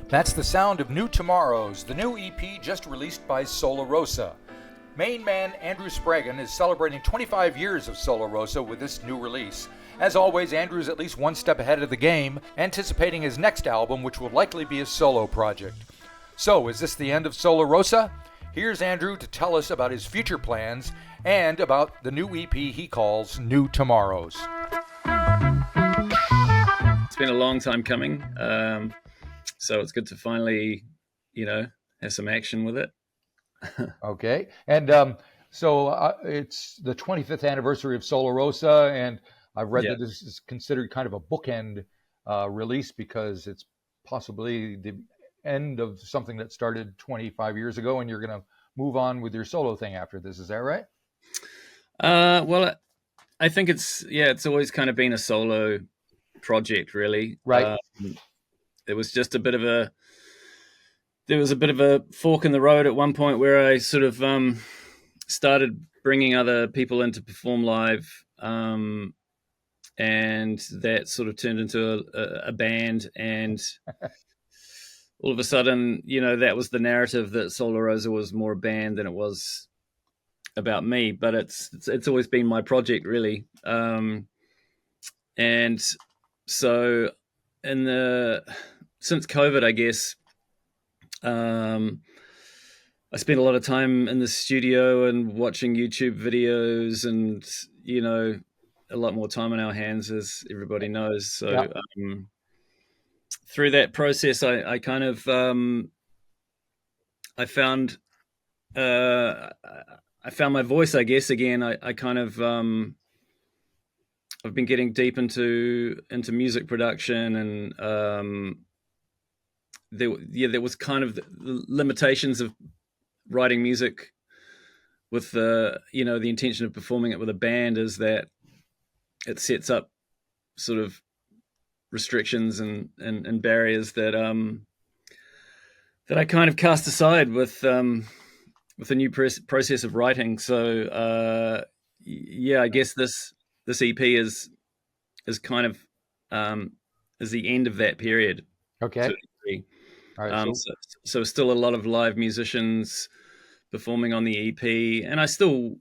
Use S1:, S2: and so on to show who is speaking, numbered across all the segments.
S1: That's the sound of New Tomorrows, the new EP just released by Sola Rosa. Main man Andrew Spraggon is celebrating 25 years of Sola Rosa with this new release. As always, Andrew's at least one step ahead of the game, anticipating his next album, which will likely be a solo project. So, is this the end of Sola Rosa? Here's Andrew to tell us about his future plans and about the new EP he calls New Tomorrows.
S2: It's been a long time coming, so it's good to finally, have some action with it.
S1: Okay, and so it's the 25th anniversary of Sola Rosa, and I've read that this is considered kind of a bookend release because it's possibly the end of something that started 25 years ago, and you're going to move on with your solo thing after this. Is that right?
S2: Well, I think it's always kind of been a solo project, really.
S1: Right.
S2: It was just there was a bit of a fork in the road at one point where I sort of started bringing other people in to perform live, and that sort of turned into a band, and all of a sudden, that was the narrative, that Sola Rosa was more a band than it was about me. But it's always been my project, really. And so since COVID, I guess, I spent a lot of time in the studio and watching YouTube videos, and a lot more time on our hands, as everybody knows. So through that process, I kind of I found my voice, I guess. Again, I kind of I've been getting deep into music production, and there was kind of the limitations of writing music with the intention of performing it with a band, is that it sets up sort of restrictions and barriers that I kind of cast aside with the new process of writing. So I guess this EP is kind of is the end of that period.
S1: Okay.
S2: All right, so still a lot of live musicians performing on the EP, and I still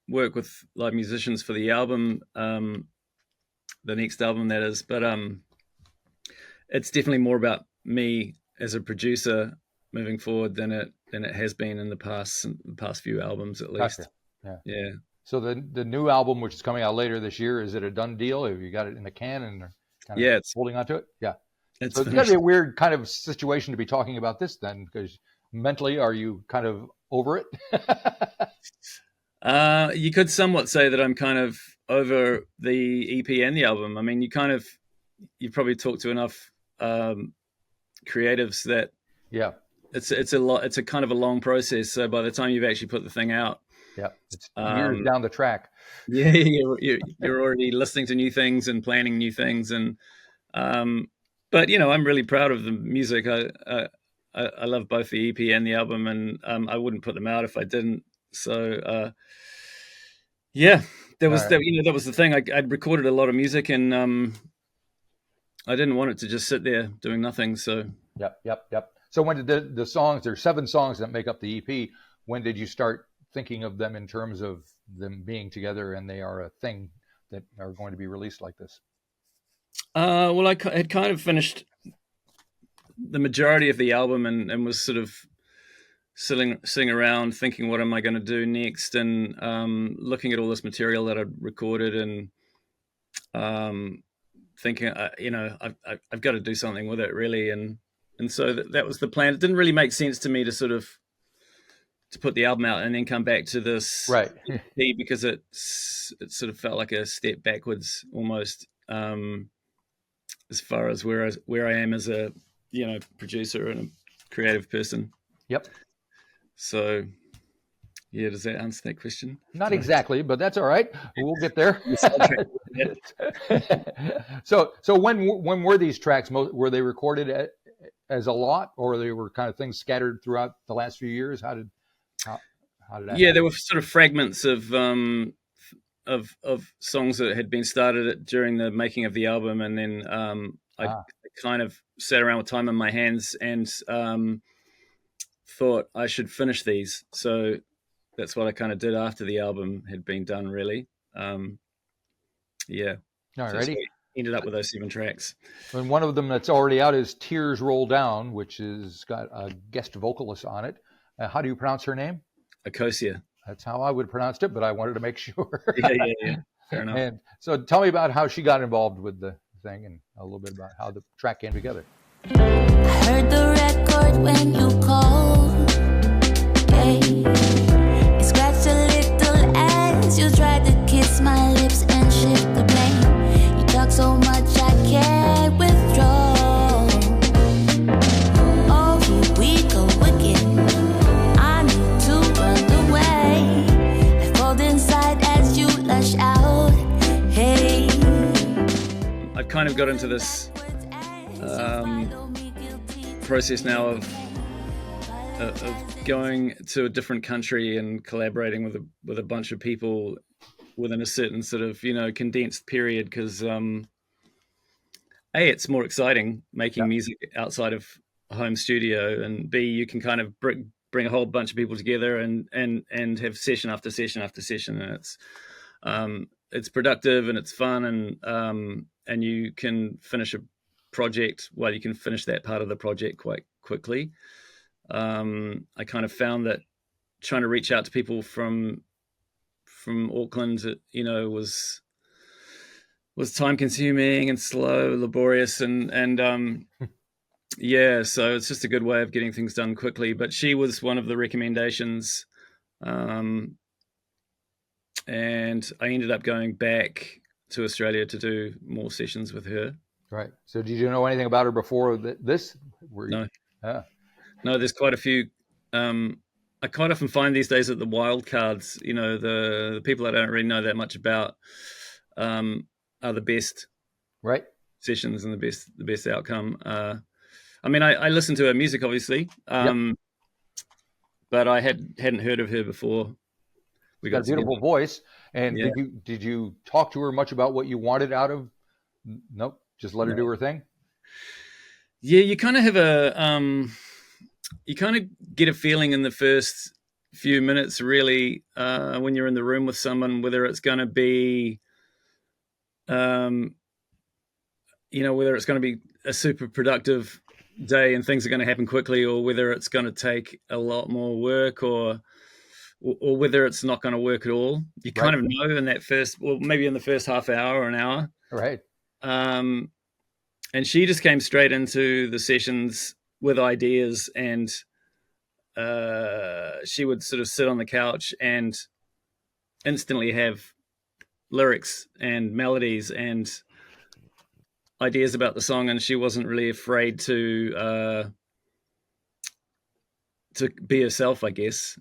S2: work with live musicians for the album, the next album, that is. But it's definitely more about me as a producer moving forward than it has been in the past few albums, at least.
S1: Gotcha.
S2: Yeah.
S1: So the new album, which is coming out later this year, is it a done deal? Have you got it in the can and kind of
S2: it's
S1: holding on to it? Yeah.
S2: It's
S1: got to be a weird kind of situation to be talking about this then, because mentally, are you kind of over it?
S2: You could somewhat say that I'm kind of over the EP and the album. I mean, you've probably talked to enough creatives that it's a lot. It's a kind of a long process. So by the time you've actually put the thing out,
S1: it's years down the track.
S2: Yeah, you're already listening to new things and planning new things, and but I'm really proud of the music. I love both the EP and the album, and I wouldn't put them out if I didn't. So that was that was the thing. I'd recorded a lot of music, and I didn't want it to just sit there doing nothing. So
S1: yep. So when did the songs? There's 7 songs that make up the EP. When did you start thinking of them in terms of them being together and they are a thing that are going to be released like this?
S2: Well, I had kind of finished the majority of the album and was sort of sitting around thinking, what am I going to do next? And looking at all this material that I'd recorded, and thinking, I've got to do something with it, really. And so that was the plan. It didn't really make sense to me to put the album out and then come back to this,
S1: right?
S2: Because it sort of felt like a step backwards almost, as far as where I am as a producer and a creative person.
S1: Yep. So
S2: does that answer that question?
S1: Not exactly, but that's all right. We'll get there. So when were these tracks? Were they recorded as a lot, or they were kind of things scattered throughout the last few years? How did that happen?
S2: There were sort of fragments of songs that had been started during the making of the album, and then I kind of sat around with time in my hands and thought I should finish these. So that's what I kind of did after the album had been done, really. Yeah. So
S1: Alrighty.
S2: we ended up with those 7 tracks.
S1: And one of them that's already out is Tears Roll Down, which has got a guest vocalist on it. How do you pronounce her name?
S2: Akosia.
S1: That's how I would have pronounced it, but I wanted to make sure.
S2: Yeah. Fair enough.
S1: And so tell me about how she got involved with the thing and a little bit about how the track came together.
S3: I heard the record when you called. Hey. You scratched a little as you tried to kiss my lips and shift the blame. You talk so much I can't withdraw. Oh, here we go again. I need to run away. I fold inside as you lash out. Hey.
S2: I've kind of got into this process now of going to a different country and collaborating with a bunch of people within a certain sort of condensed period, because A, it's more exciting making music outside of a home studio, and B, you can kind of bring a whole bunch of people together and have session after session after session, and it's productive and it's fun, and you can finish a project, well, you can finish that part of the project quite quickly. I kind of found that trying to reach out to people from Auckland, was time consuming and slow, laborious, and yeah, so it's just a good way of getting things done quickly. But she was one of the recommendations, and I ended up going back to Australia to do more sessions with her.
S1: Right. So did you know anything about her before this?
S2: No. No, there's quite a few. I quite often find these days that the wild cards, the people I don't really know that much about, are the best sessions and the best outcome. I mean, I listened to her music, obviously, but I hadn't heard of her before.
S1: We got a beautiful voice. And did you talk to her much about what you wanted out of? Nope. Just let her do her thing.
S2: Yeah, you kind of have you kind of get a feeling in the first few minutes, really, when you're in the room with someone, whether it's going to be, whether it's going to be a super productive day and things are going to happen quickly, or whether it's going to take a lot more work, or whether it's not going to work at all. You kind of know in that maybe in the first half hour or an hour.
S1: Right.
S2: And she just came straight into the sessions with ideas, and she would sort of sit on the couch and instantly have lyrics and melodies and ideas about the song, and she wasn't really afraid to be herself, I guess.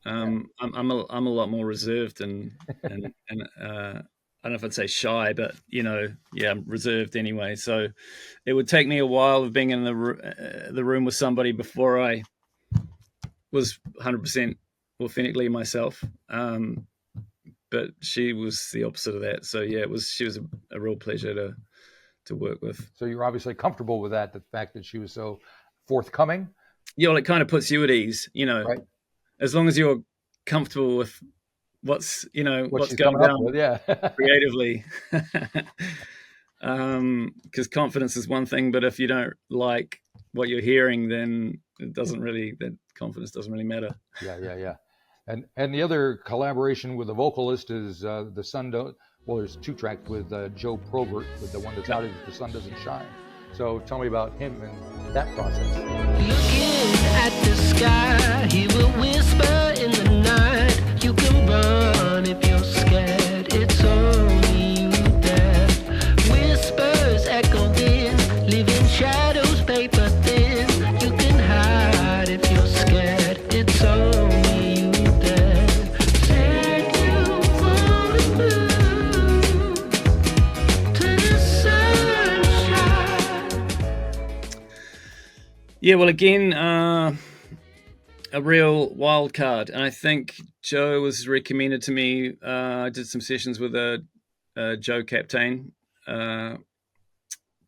S2: I'm a lot more reserved and I don't know if I'd say shy, but I'm reserved anyway. So it would take me a while of being in the room with somebody before I was 100% authentically myself. But she was the opposite of that. So yeah, she was a real pleasure to work with.
S1: So you're obviously comfortable with that, the fact that she was so forthcoming.
S2: Yeah, well, it kind of puts you at ease,
S1: right.
S2: As long as you're comfortable with what's going down creatively. Because confidence is one thing, but if you don't like what you're hearing, then that confidence doesn't really matter.
S1: Yeah. And the other collaboration with the vocalist is there's 2 tracks with Joe Probert, but the one that's out is The Sun Doesn't Shine. So tell me about him and that process.
S4: Looking at the sky, he will whisper in the night. You can run if you're scared. It's only you there. Whispers echoing, leaving shadows paper thin. You can hide if you're scared. It's only you there. Said you wanna move to the sunshine.
S2: Yeah, well, again, a real wild card, and I think Joe was recommended to me. I did some sessions with Joe Captain,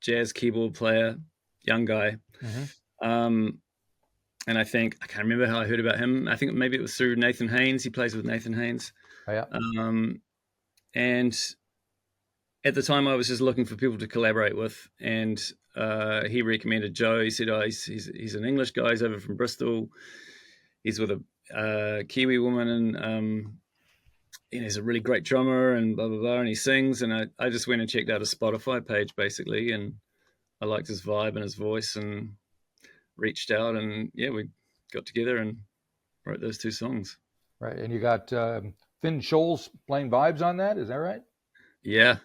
S2: jazz keyboard player, young guy. And I think, I can't remember how I heard about him. I think maybe it was through Nathan Haynes. He plays with Nathan Haynes.
S1: Oh, yeah.
S2: And at the time I was just looking for people to collaborate with, and he recommended Joe. He said, he's an English guy. He's over from Bristol. He's with a Kiwi woman, and he's a really great drummer, and blah, blah, blah, and he sings. And I just went and checked out his Spotify page, basically, and I liked his vibe and his voice, and reached out, and yeah, we got together and wrote those 2 songs.
S1: Right. And you got Finn Scholes playing vibes on that. Is that right?
S2: Yeah.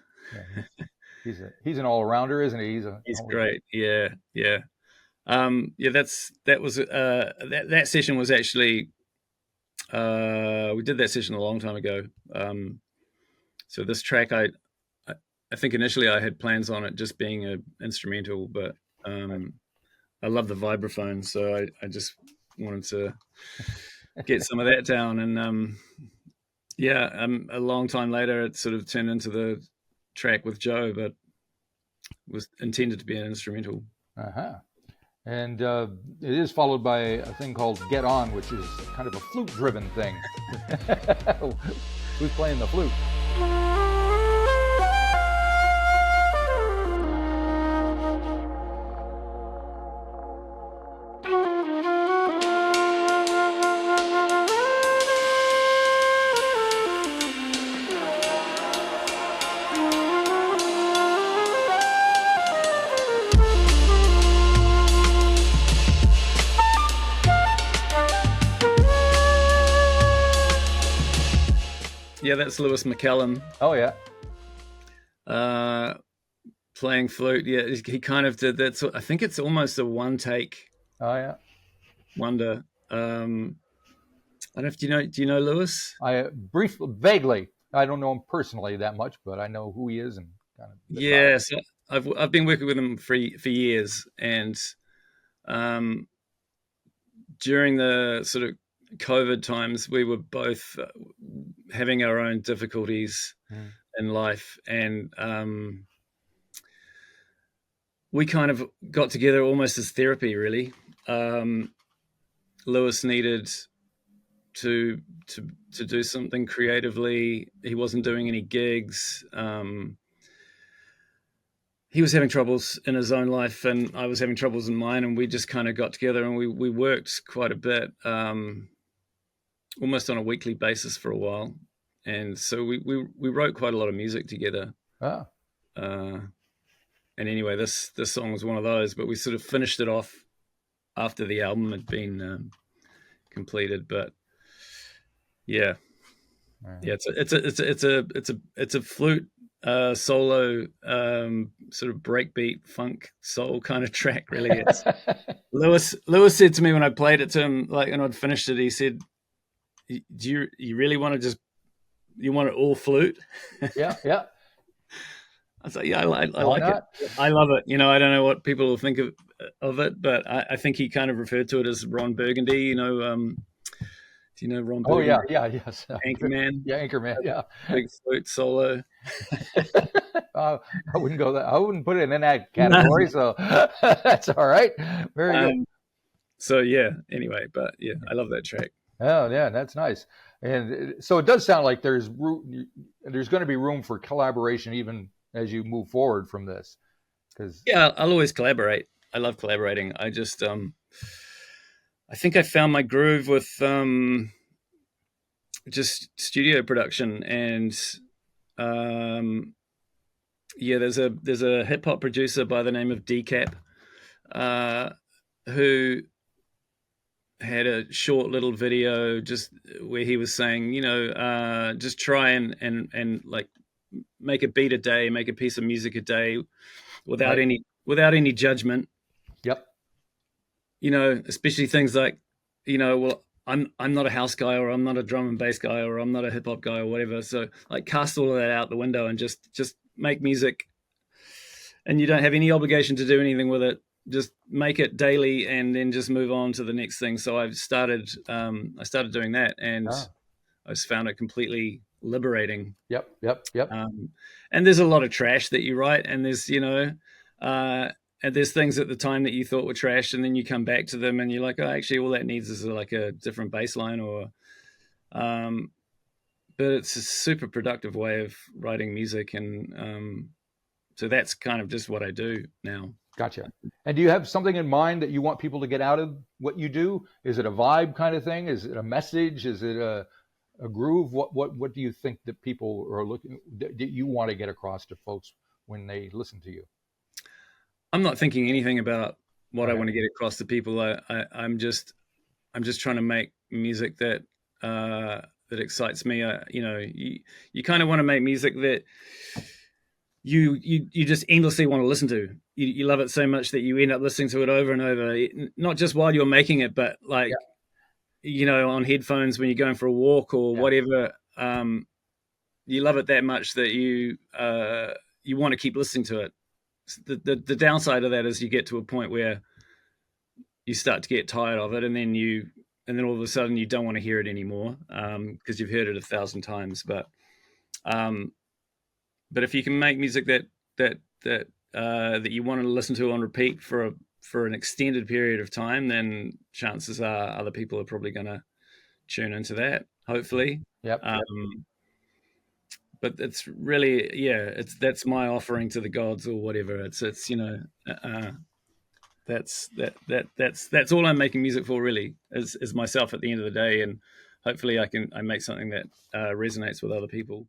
S1: He's an all-rounder, isn't he? He's
S2: great. Yeah. That session was actually we did that session a long time ago. So this track, I think initially I had plans on it just being an instrumental, but I love the vibraphone, so I just wanted to get some of that down. And a long time later, it sort of turned into the track with Joe, but was intended to be an instrumental.
S1: And it is followed by a thing called Get On, which is kind of a flute-driven thing. Who's playing the flute?
S2: Yeah, that's Lewis McCallum.
S1: Oh, yeah.
S2: Playing flute. Yeah, he kind of did that. So I think it's almost a one-take wonder. I don't know if do you know Lewis?
S1: Vaguely. I don't know him personally that much, but I know who he is and kind of.
S2: Yeah, so I've been working with him for years, and during the sort of COVID times, we were both having our own difficulties in life, and we kind of got together almost as therapy, really. Lewis needed to do something creatively. He wasn't doing any gigs. He was having troubles in his own life, and I was having troubles in mine, and we just kind of got together and we worked quite a bit, almost on a weekly basis for a while. And so we wrote quite a lot of music together. And anyway, this song was one of those, but we sort of finished it off after the album had been completed. But yeah, it's a flute solo, sort of breakbeat funk soul kind of track, really. It's Lewis said to me when I played it to him, like, and I'd finished it, he said, "Do you really want to you want it all flute?"
S1: Yeah.
S2: I was like, yeah, I like it. I love it. I don't know what people will think of it, but I think he kind of referred to it as Ron Burgundy. Do you know Ron Burgundy?
S1: Oh, yeah, yes.
S2: Anchorman.
S1: Yeah, Anchorman, yeah.
S2: Big flute solo.
S1: I wouldn't go that. I wouldn't put it in that category, so that's all right. Very good.
S2: So, yeah, anyway, but yeah, I love that track.
S1: Oh, yeah, that's nice. And so it does sound like there's going to be room for collaboration even as you move forward from this.
S2: Yeah, I'll always collaborate. I love collaborating. I just, I think I found my groove with just studio production, and there's a hip hop producer by the name of Decap who had a short little video just where he was saying, just try and like make a beat a day, make a piece of music a day without any judgment.
S1: Yep.
S2: Especially things like, well, I'm not a house guy, or I'm not a drum and bass guy, or I'm not a hip hop guy, or whatever. So like cast all of that out the window and just make music, and you don't have any obligation to do anything with it. Just make it daily and then just move on to the next thing. So I started doing that, and I just found it completely liberating.
S1: Yep.
S2: And there's a lot of trash that you write, and there's, And there's things at the time that you thought were trash, and then you come back to them and you're like, oh, actually, all that needs is like a different bass line, or but it's a super productive way of writing music, and so that's kind of just what I do now.
S1: Gotcha. And do you have something in mind that you want people to get out of what you do? Is it a vibe kind of thing? Is it a message? Is it a groove? What do you think that people are looking that you want to get across to folks when they listen to you?
S2: I'm not thinking anything about what I want to get across to people. I'm just trying to make music that that excites me. You kind of want to make music that you just endlessly want to listen to. You love it so much that you end up listening to it over and over, not just while you're making it, but like, on headphones when you're going for a walk or whatever. You love it that much that you want to keep listening to it. The downside of that is you get to a point where you start to get tired of it, and then all of a sudden you don't want to hear it anymore because you've heard it 1,000 times. But if you can make music that you want to listen to on repeat for an extended period of time, then chances are other people are probably going to tune into that, hopefully.
S1: Yep.
S2: But it's really, that's my offering to the gods or whatever. It's that's all I'm making music for, really, is myself at the end of the day, and hopefully I make something that resonates with other people.